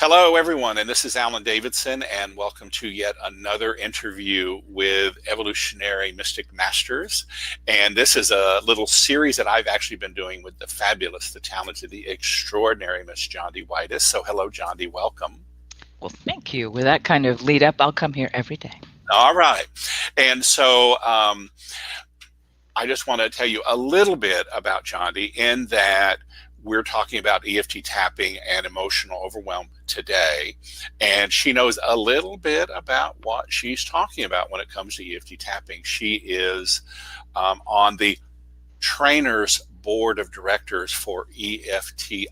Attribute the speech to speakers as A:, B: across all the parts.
A: Hello, everyone, and this is Alan Davidson, and welcome to yet another interview with Evolutionary Mystic Masters. And this is a little series that I've actually been doing with the fabulous, the talented, the extraordinary Miss Jondi Whitis. So hello, Jondi, welcome.
B: Well, thank you. With that kind of lead up, I'll come here every day.
A: All right. And so I just want to tell you a little bit about Jondi in that we're talking about EFT tapping and emotional overwhelm today. And she knows a little bit about what she's talking about when it comes to EFT tapping. She is on the trainers board of directors for EFT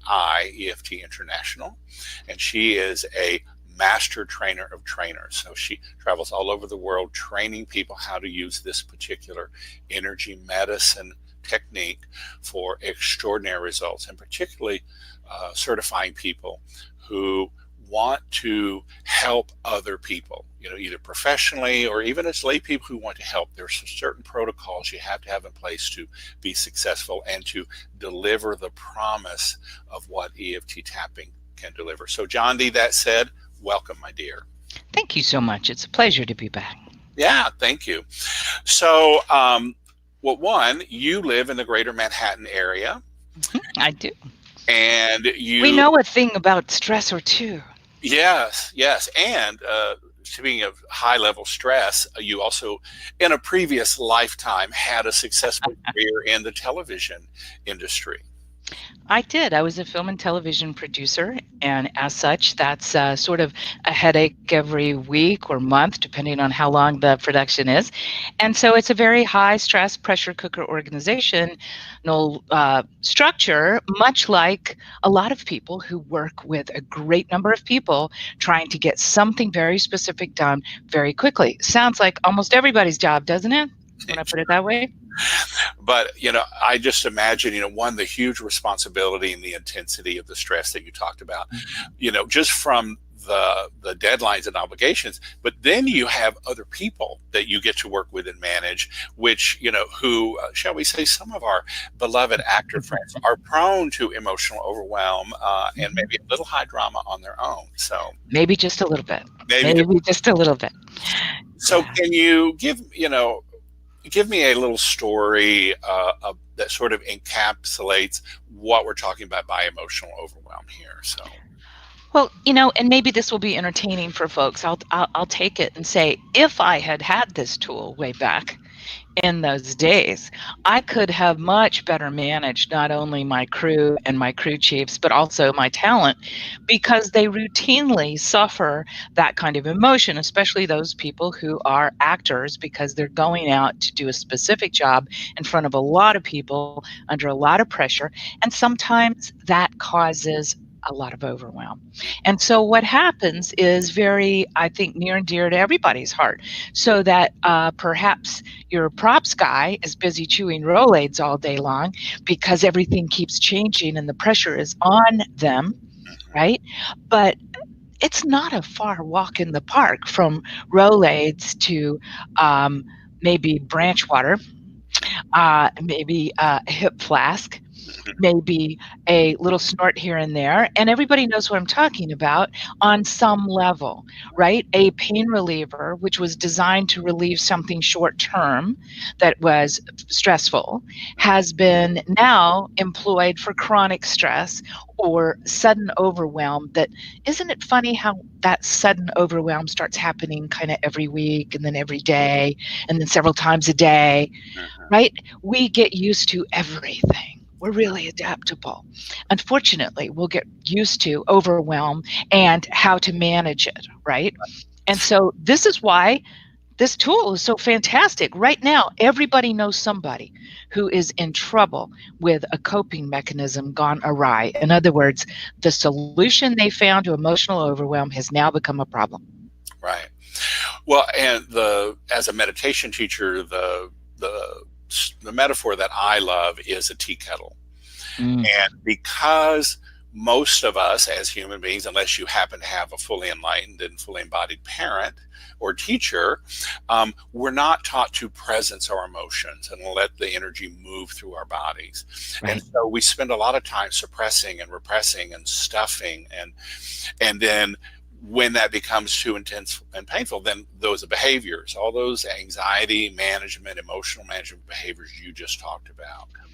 A: International. And she is a master trainer of trainers. So she travels all over the world training people how to use this particular energy medicine technique for extraordinary results, and particularly certifying people who want to help other people, either professionally or even as lay people who want to help. There's certain protocols you have to have in place to be successful and to deliver the promise of what EFT tapping can deliver. So Jondi, that said, welcome, my dear.
B: Thank you so much. It's a pleasure to be back.
A: Yeah, thank you. So, well, one, you live in the greater Manhattan area.
B: I do.
A: And
B: we know a thing about stress or two.
A: Yes. And speaking of high-level stress, you also, in a previous lifetime, had a successful career in the television industry.
B: I did. I was a film and television producer, and as such, that's sort of a headache every week or month, depending on how long the production is. And so it's a very high-stress pressure cooker organizational structure, much like a lot of people who work with a great number of people trying to get something very specific done very quickly. Sounds like almost everybody's job, doesn't it? When I put it that way.
A: But, I just imagine, one, the huge responsibility and the intensity of the stress that you talked about, just from the deadlines and obligations. But then you have other people that you get to work with and manage, which, who, shall we say, some of our beloved actor friends are prone to emotional overwhelm and maybe a little high drama on their own. So
B: maybe just a little bit. Maybe just a little bit.
A: So can you give me a little story that sort of encapsulates what we're talking about by emotional overwhelm here. So,
B: well, and maybe this will be entertaining for folks. I'll take it and say, if I had had this tool way back in those days, I could have much better managed not only my crew and my crew chiefs, but also my talent, because they routinely suffer that kind of emotion, especially those people who are actors, because they're going out to do a specific job in front of a lot of people under a lot of pressure. And sometimes that causes a lot of overwhelm. And so what happens is very, I think, near and dear to everybody's heart. So that perhaps your props guy is busy chewing Rolaids all day long because everything keeps changing and the pressure is on them, right? But it's not a far walk in the park from Rolaids to maybe branch water, maybe a hip flask, maybe a little snort here and there. And everybody knows what I'm talking about on some level, right? A pain reliever, which was designed to relieve something short term that was stressful, has been now employed for chronic stress or sudden overwhelm. That, isn't it funny how that sudden overwhelm starts happening kind of every week and then every day and then several times a day, right? We get used to everything. We're really adaptable. Unfortunately, we'll get used to overwhelm and how to manage it, right? And so this is why this tool is so fantastic. Right now, everybody knows somebody who is in trouble with a coping mechanism gone awry. In other words, the solution they found to emotional overwhelm has now become a problem.
A: Right. Well, and as a meditation teacher, the metaphor that I love is a tea kettle. And because most of us as human beings, unless you happen to have a fully enlightened and fully embodied parent or teacher, we're not taught to presence our emotions and let the energy move through our bodies.
B: Right.
A: And so we spend a lot of time suppressing and repressing and stuffing, and then when that becomes too intense and painful, then those behaviors, all those anxiety management, emotional management behaviors you just talked about come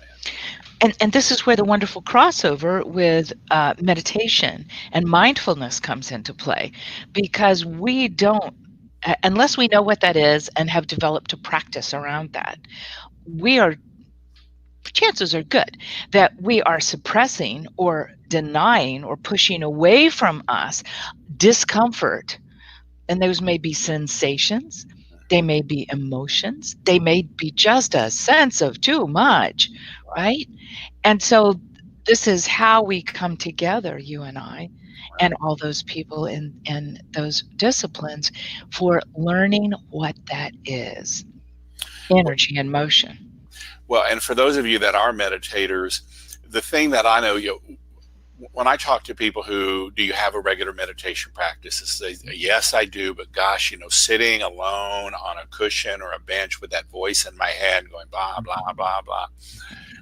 A: in.
B: And this is where the wonderful crossover with meditation and mindfulness comes into play, because we don't, unless we know what that is and have developed a practice around that, chances are good that we are suppressing or denying or pushing away from us discomfort. And those may be sensations, they may be emotions, they may be just a sense of too much, right? And so this is how we come together, you and I, and all those people in those disciplines, for learning what that is, energy and motion.
A: Well, and for those of you that are meditators, the thing that I know, when I talk to people who, do you have a regular meditation practice? They say, yes, I do, but gosh, sitting alone on a cushion or a bench with that voice in my head going blah, blah, blah, blah.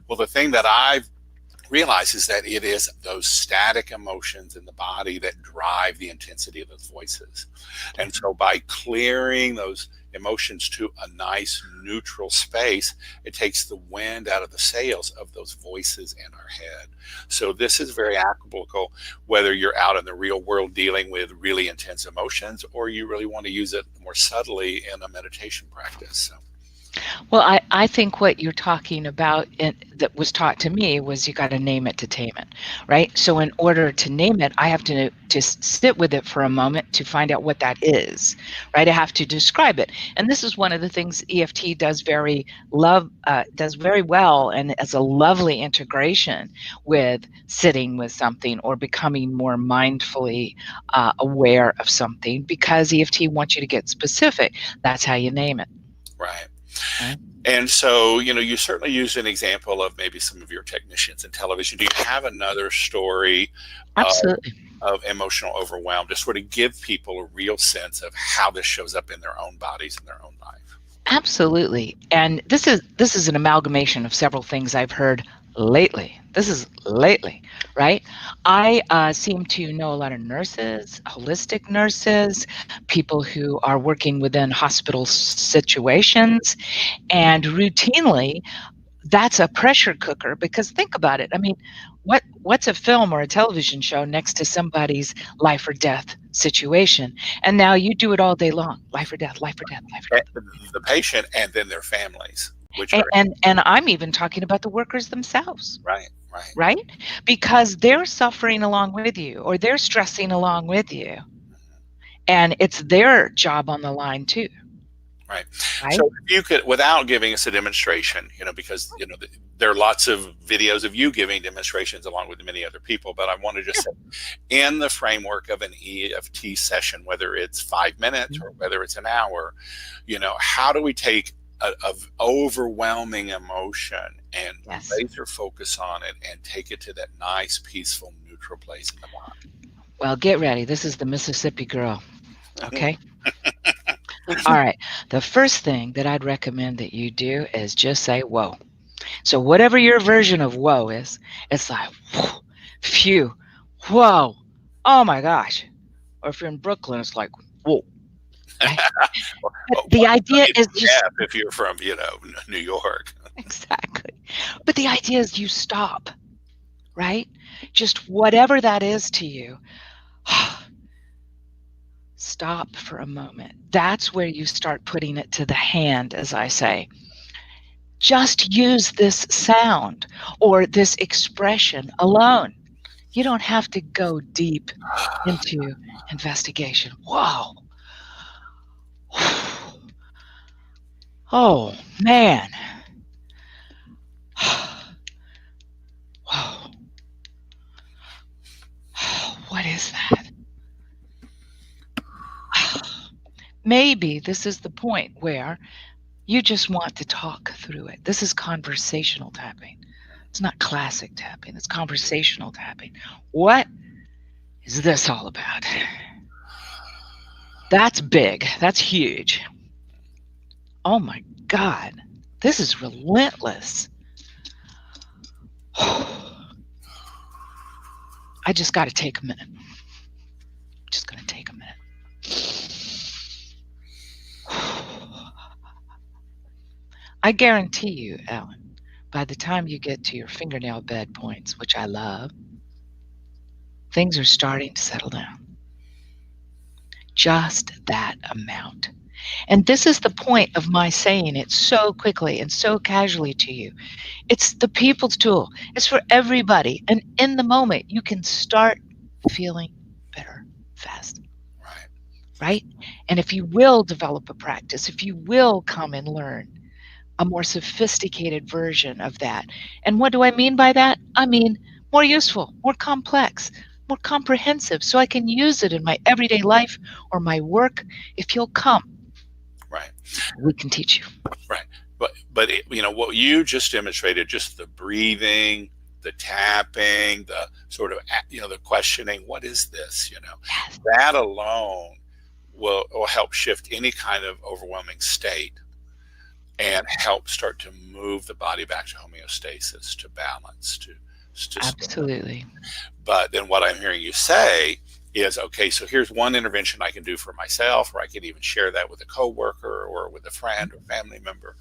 A: Well, the thing that I've realized is that it is those static emotions in the body that drive the intensity of those voices. And so by clearing those emotions to a nice neutral space, it takes the wind out of the sails of those voices in our head. So this is very applicable whether you're out in the real world dealing with really intense emotions, or you really want to use it more subtly in a meditation practice. So.
B: Well, I think what you're talking about that was taught to me was you got to name it to tame it, right? So in order to name it, I have to just sit with it for a moment to find out what that is, right? I have to describe it. And this is one of the things EFT does very well, and as a lovely integration with sitting with something or becoming more mindfully aware of something, because EFT wants you to get specific. That's how you name it.
A: Right. And so, you certainly used an example of maybe some of your technicians in television. Do you have another story of emotional overwhelm to sort of give people a real sense of how this shows up in their own bodies and their own life?
B: Absolutely. And this is an amalgamation of several things I've heard lately. This is lately, right? I seem to know a lot of nurses, holistic nurses, people who are working within hospital situations, and routinely that's a pressure cooker, because think about it. I mean, what's a film or a television show next to somebody's life or death situation? And now you do it all day long. Life or death, life or death, life or death.
A: The patient and then their families.
B: And I'm even talking about the workers themselves.
A: Right.
B: Because they're suffering along with you, or they're stressing along with you. And it's their job on the line too.
A: Right. So if you could, without giving us a demonstration, because, there are lots of videos of you giving demonstrations along with many other people, but I want to just say, in the framework of an EFT session, whether it's 5 minutes or whether it's an hour, how do we take of overwhelming emotion and laser focus on it and take it to that nice, peaceful, neutral place in the body?
B: Well, get ready. This is the Mississippi girl. Okay. All right. The first thing that I'd recommend that you do is just say, whoa. So whatever your version of whoa is, it's like, whew, phew, whoa, oh my gosh. Or if you're in Brooklyn, it's like, whoa. Right? The idea is just,
A: if you're from, New York.
B: Exactly. But the idea is you stop, right? Just whatever that is to you. Stop for a moment. That's where you start putting it to the hand, as I say. Just use this sound or this expression alone. You don't have to go deep into investigation. Whoa. Oh, man. Whoa. What is that? Maybe this is the point where you just want to talk through it. This is conversational tapping, It's not classic tapping, it's conversational tapping. What is this all about? That's big. That's huge. Oh my God. This is relentless. I just got to take a minute. Just going to take a minute. I guarantee you, Alan, by the time you get to your fingernail bed points, which I love, things are starting to settle down. Just that amount. And this is the point of my saying it so quickly and so casually to you. It's the people's tool. It's for everybody. And in the moment, you can start feeling better fast,
A: Right.
B: right? And if you will develop a practice, if you will come and learn a more sophisticated version of that. And what do I mean by that? I mean more useful, more complex, more comprehensive, so I can use it in my everyday life or my work. If you'll come,
A: Right.
B: we can teach you.
A: Right. But it, what you just demonstrated, just the breathing, the tapping, the sort of the questioning, what is this?
B: Yes,
A: That alone will help shift any kind of overwhelming state and help start to move the body back to homeostasis, to balance, to
B: absolutely.
A: But then what I'm hearing you say is, okay, so here's one intervention I can do for myself, or I can even share that with a coworker or with a friend or family member.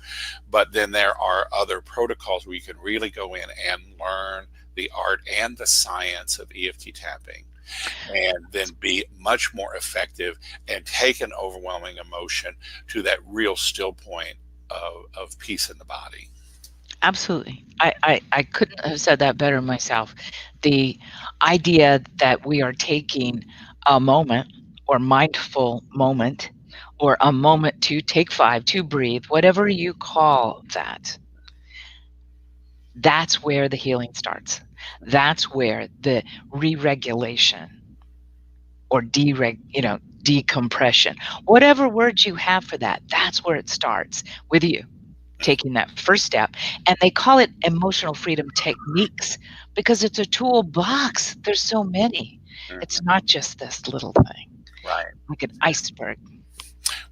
A: But then there are other protocols where you can really go in and learn the art and the science of EFT tapping, and then be much more effective and take an overwhelming emotion to that real still point of peace in the body.
B: Absolutely. I couldn't have said that better myself. The idea that we are taking a moment or mindful moment or a moment to take 5, to breathe, whatever you call that, that's where the healing starts. That's where the re-regulation or decompression, whatever words you have for that, that's where it starts with you taking that first step. And they call it emotional freedom techniques because it's a toolbox. There's so many. It's
A: Mhm.
B: not just this little thing,
A: Right.
B: like an iceberg.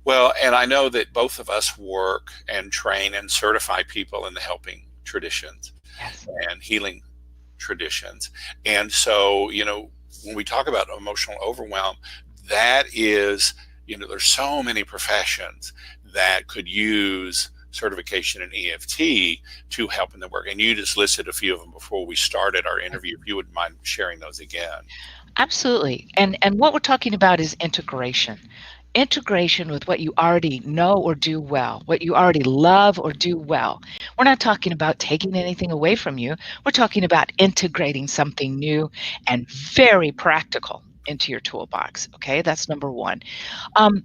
A: Well, and I know that both of us work and train and certify people in the helping traditions
B: Yes,
A: and healing traditions. And so, when we talk about emotional overwhelm, that is, there's so many professions that could use certification in EFT to help in the work. And you just listed a few of them before we started our interview. If you wouldn't mind sharing those again.
B: absolutely. And what we're talking about is integration. Integration with what you already know or do well, what you already love or do well. We're not talking about taking anything away from you. We're talking about integrating something new and very practical into your toolbox. Okay, that's number one.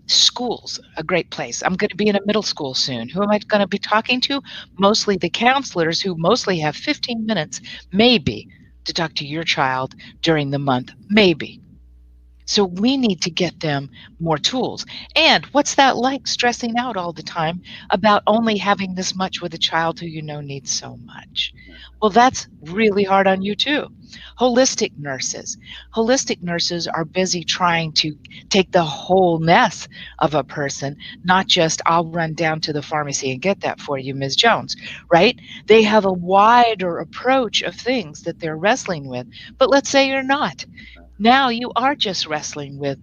B: Schools, a great place. I'm going to be in a middle school soon. Who am I going to be talking to? Mostly the counselors who mostly have 15 minutes, maybe, to talk to your child during the month, maybe. So we need to get them more tools. And what's that like, stressing out all the time about only having this much with a child who you know needs so much? Well, that's really hard on you too. Holistic nurses. Holistic nurses are busy trying to take the wholeness of a person, not just I'll run down to the pharmacy and get that for you, Ms. Jones, right? They have a wider approach of things that they're wrestling with. But let's say you're not. Now you are just wrestling with,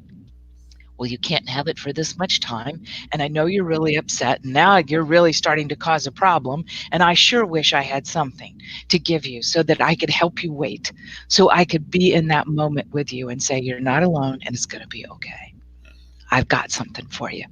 B: well, you can't have it for this much time. And I know you're really upset. And now you're really starting to cause a problem. And I sure wish I had something to give you so that I could help you wait, so I could be in that moment with you and say, you're not alone and it's going to be okay. I've got something for you.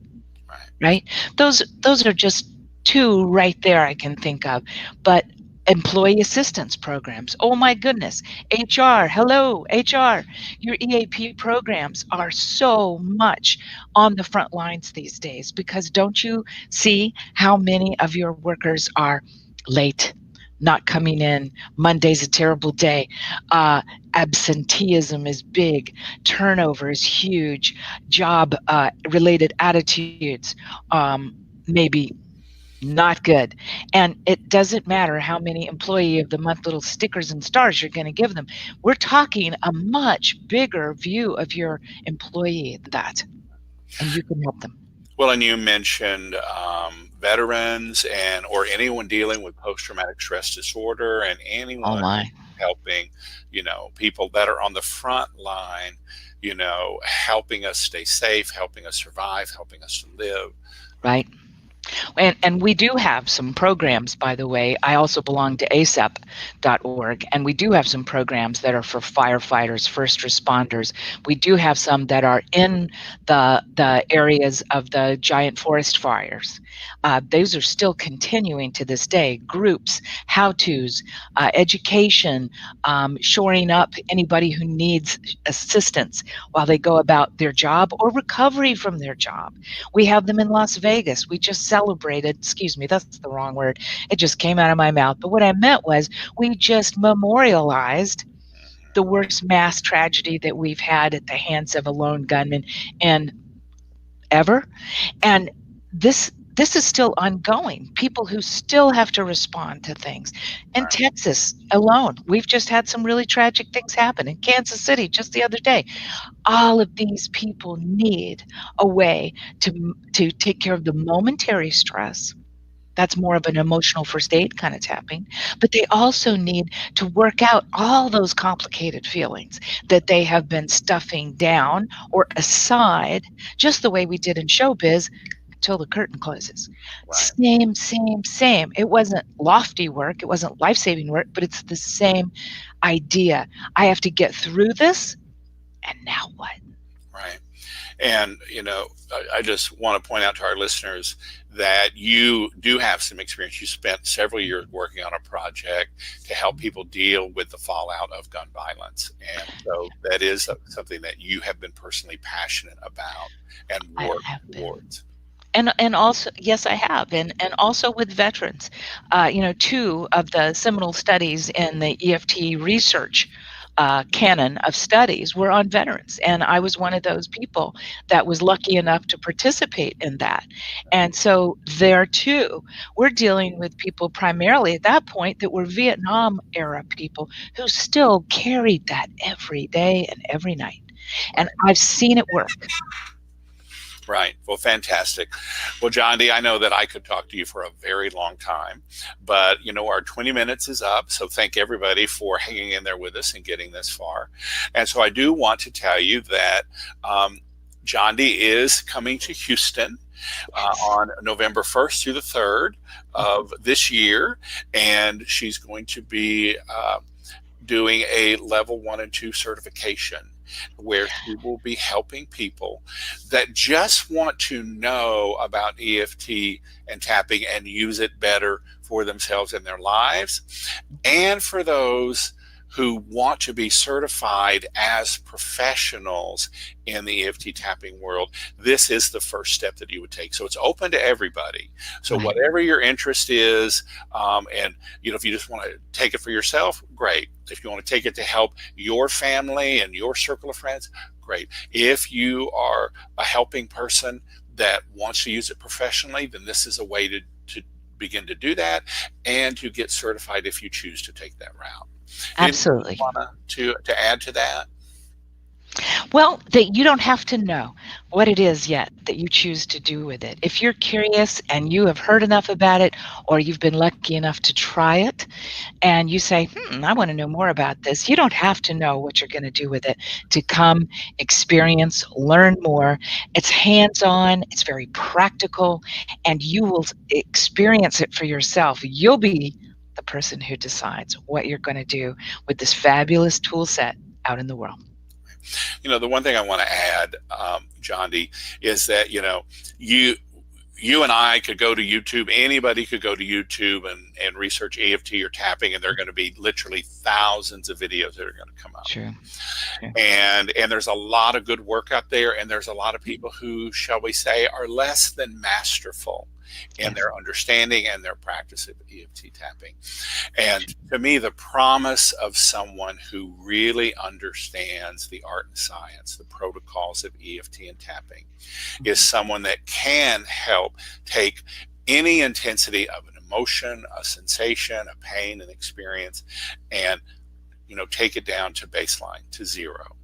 A: Right.
B: Right? Those are just two right there I can think of. But employee assistance programs, oh my goodness, HR, hello HR, your EAP programs are so much on the front lines these days, because don't you see how many of your workers are late, not coming in? Monday's a terrible day. Absenteeism is big, turnover is huge, job related attitudes, maybe Not good. And it doesn't matter how many employee of the month little stickers and stars you're going to give them. We're talking a much bigger view of your employee than that, and you can help them.
A: Well, and you mentioned veterans and or anyone dealing with post-traumatic stress disorder, and
B: Oh
A: anyone
B: my.
A: helping, people that are on the front line, helping us stay safe, helping us survive, helping us to live.
B: Right. And we do have some programs, by the way. I also belong to ASAP.org, and we do have some programs that are for firefighters, first responders. We do have some that are in the areas of the giant forest fires. Those are still continuing to this day. Groups, how-tos, education, shoring up anybody who needs assistance while they go about their job or recovery from their job. We have them in Las Vegas. We just celebrated, excuse me, that's the wrong word. It just came out of my mouth. But what I meant was we just memorialized the worst mass tragedy that we've had at the hands of a lone gunman in ever. And this is still ongoing. People who still have to respond to things. In
A: Right,
B: Texas alone, we've just had some really tragic things happen. In Kansas City just the other day, all of these people need a way to take care of the momentary stress. That's more of an emotional first aid kind of tapping, but they also need to work out all those complicated feelings that they have been stuffing down or aside, just the way we did in showbiz until the curtain closes.
A: right,
B: Same, same, same. It wasn't lofty work, it wasn't life-saving work, but it's the same idea. I have to get through this, and now what?
A: right. And, I just want to point out to our listeners that you do have some experience. You spent several years working on a project to help people deal with the fallout of gun violence. And so that is something that you have been personally passionate about and
B: I
A: work
B: have been.
A: towards.
B: And also, yes, I have, and also with veterans. Two of the seminal studies in the EFT research canon of studies were on veterans, and I was one of those people that was lucky enough to participate in that. And so there too, we're dealing with people primarily at that point that were Vietnam era people who still carried that every day and every night. And
A: Right.
B: I've seen it work.
A: Right. Well, fantastic. Well, John D, I know that I could talk to you for a very long time, but our 20 minutes is up. So thank everybody for hanging in there with us and getting this far. And so I do want to tell you that John D is coming to Houston
B: Yes.
A: on November 1st through the 3rd of this year. And she's going to be doing a level 1 and 2 certification where she will be helping people that just want to know about EFT and tapping and use it better for themselves and their lives, and for those who want to be certified as professionals in the EFT tapping world. This is the first step that you would take. So it's open to everybody. So
B: Right.
A: whatever your interest is, and if you just want to take it for yourself, great. If you want to take it to help your family and your circle of friends, great. If you are a helping person that wants to use it professionally, then this is a way to begin to do that and to get certified if you choose to take that route. Anything you
B: Absolutely.
A: want to add to that?
B: Well, that you don't have to know what it is yet that you choose to do with it. If you're curious and you have heard enough about it, or you've been lucky enough to try it, and you say, I want to know more about this, you don't have to know what you're going to do with it to come, experience, learn more. It's hands on, it's very practical, and you will experience it for yourself. You'll be the person who decides what you're going to do with this fabulous tool set out in the world.
A: The one thing I want to add, John D, is that you and I could go to YouTube. Anybody could go to YouTube and research EFT or tapping, and there are going to be literally thousands of videos that are going to come up.
B: True. True.
A: And there's a lot of good work out there, and there's a lot of people who, shall we say, are less than masterful in
B: Yes.
A: their understanding and their practice of EFT tapping. And to me, the promise of someone who really understands the art and science, the protocols of EFT and tapping, is someone that can help take any intensity of an emotion, a sensation, a pain, an experience, and take it down to baseline, to zero.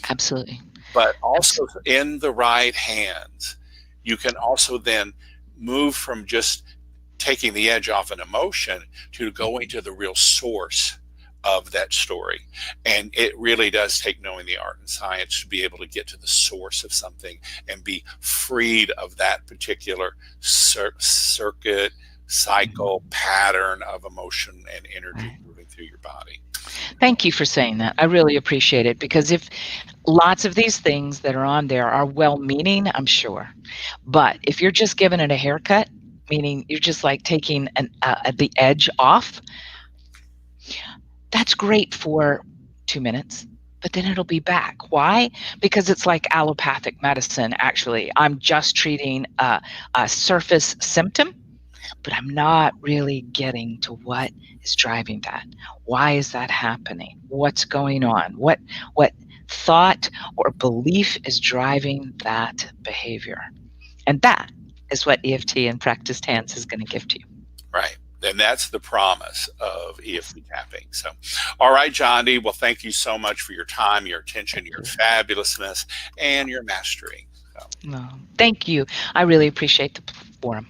B: Absolutely.
A: But also in the right hands, you can also then move from just taking the edge off an emotion to going to the real source of that story. And it really does take knowing the art and science to be able to get to the source of something and be freed of that particular circuit, cycle, pattern of emotion and energy moving through your body.
B: Thank you for saying that. I really appreciate it, because if lots of these things that are on there are well-meaning, I'm sure. But if you're just giving it a haircut, meaning you're just like taking the edge off, that's great for 2 minutes, but then it'll be back. Why? Because it's like allopathic medicine, actually. I'm just treating a surface symptom, but I'm not really getting to what is driving that. Why is that happening? What's going on? What thought or belief is driving that behavior? And that is what EFT and practiced hands is going to give to you.
A: Right. And that's the promise of EFT tapping. So, all right, Jondi. Well, thank you so much for your time, your attention, your fabulousness, and your mastery. So.
B: Thank you. I really appreciate the forum.